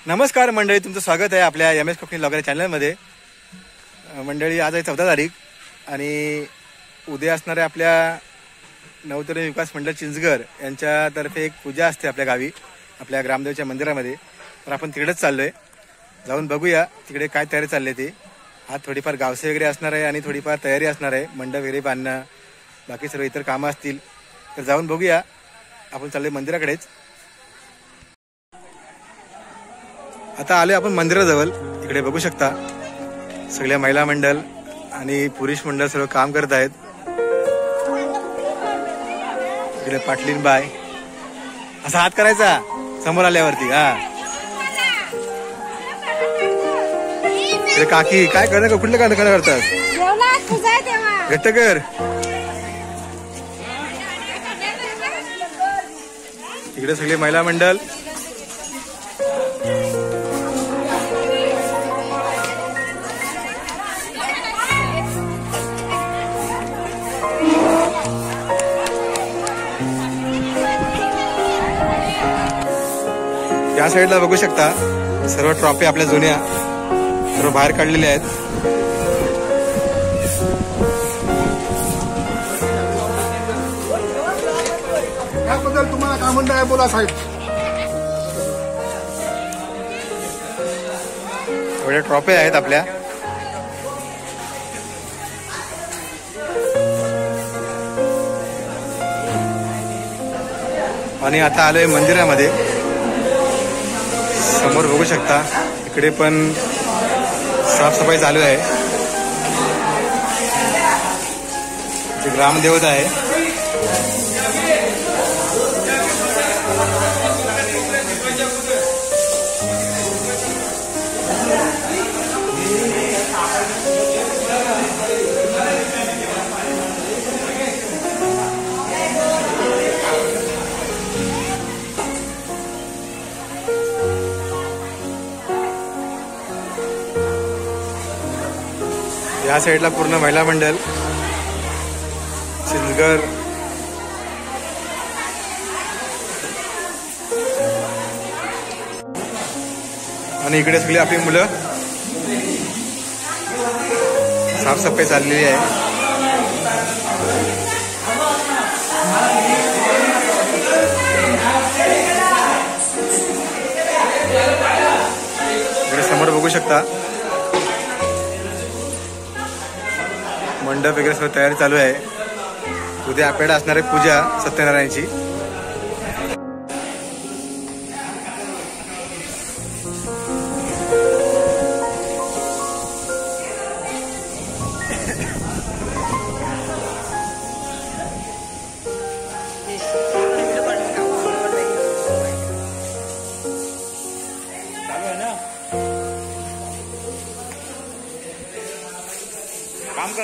नमस्कार मंडळी, तुमचं स्वागत आहे आपल्या MS कोकणी ब्लॉगर चॅनलमध्ये. मंडळी, आज आहे 14 तारीख आणि उद्या असणाऱ्या आपल्या नवतरुण विकास मंडळ चिंचघर यांच्यातर्फे एक पूजा असते आपल्या गावी, आपल्या ग्रामदेवच्या मंदिरामध्ये. तर आपण तिकडेच चाललोय, जाऊन बघूया तिकडे काय तयारी चालली ती. आज थोडीफार गावसे वगैरे असणार आहे आणि थोडीफार तयारी असणार आहे, मंडप वगैरे बांधणं, बाकी सर्व इतर कामं असतील. तर जाऊन बघूया. आपण चाललोय मंदिराकडेच. आता आलोय आपण मंदिराजवळ. इकडे बघू शकता सगळ्या महिला मंडळ आणि पुरुष मंडळ सर्व काम करत आहेत. इकडे पाटलीन बाय असा हात करायचा समोर आल्यावरती. हा, इकडे काकी काय करणार, कुठलं कांड करतात, घट्ट कर. इकडे सगळे महिला मंडळ. या साईडला बघू शकता सर्व ट्रॉफी आपल्या जुन्या सर्व बाहेर काढलेल्या आहेत. याबद्दल तुम्हाला काय म्हणणं आहे, बोला साहेब. एवढ्या ट्रॉफी आहेत आपल्या. आणि आता आलोय मंदिरामध्ये. समोर बघू शकता इकडे पण साफसफाई चालू आहे. ग्रामदेवता आहे. या साईडला पूर्ण महिला मंडळ चिंचघर. आणि इकडे सगळी आपली मुलं. साफसफाई चाललेली आहे. इकडे समोर बघू शकता मंडप वगैरे सर्व तयारी चालू आहे. उद्या आपल्याकडे असणार आहे पूजा सत्यनारायणची.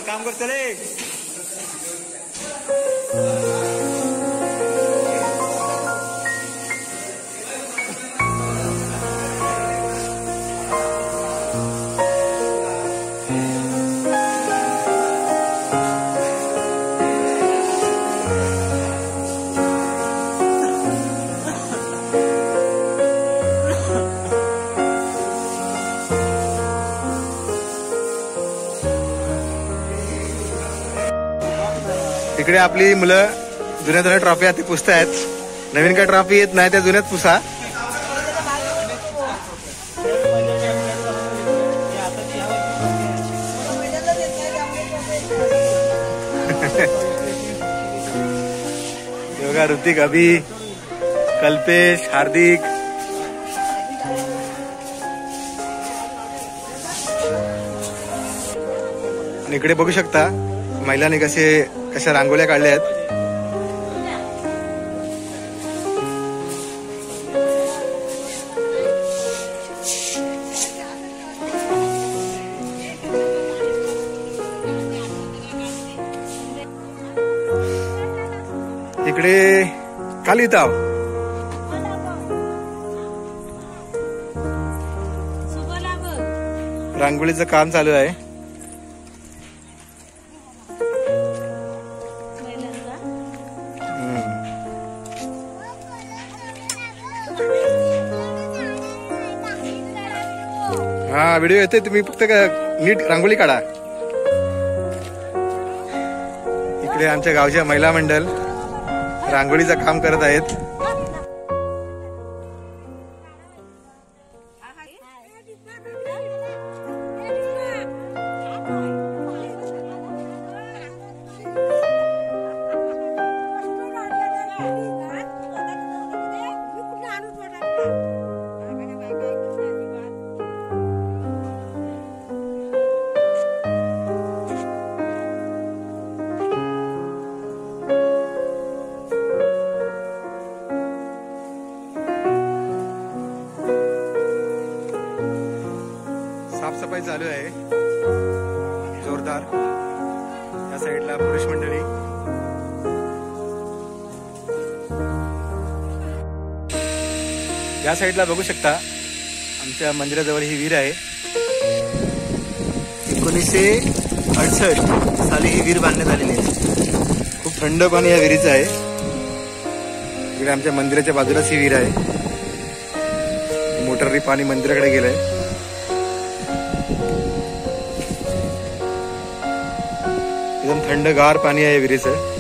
काम कर चले. इकडे आपली मुलं जुन्या जुन्या ट्रॉफी आता पुसतायत. नवीन काय ट्रॉफी येत नाही, त्या जुन्यात पुसा. बघा ऋतिक, अभि, कल्पेश, हार्दिक. आणि इकडे बघू शकता महिलांनी कशा रांगोळ्या काढल्या आहेत. इकडे कालिताव. रांगोळीचं काम चालू आहे. हा व्हिडिओ येते, तुम्ही फक्त नीट रांगोळी काढा. इकडे आमच्या गावच्या महिला मंडळ रांगोळीचं काम करत आहेत. साफसफाई चालू आहे जोरदार. या साईडला पुरुष मंडळी. या साईडला बघू शकता आमच्या मंदिराजवळ ही विहीर आहे. 1968 साली ही विहीर बांधण्यात आलेली आहे. खूप थंड पाणी या विहिरीचं आहे. इकडे आमच्या मंदिराच्या बाजूलाच ही विहीर आहे. मोटरनी पाणी मंदिराकडे गेलंय. एकदम थंडगार पाणी आहे विहिरीचं.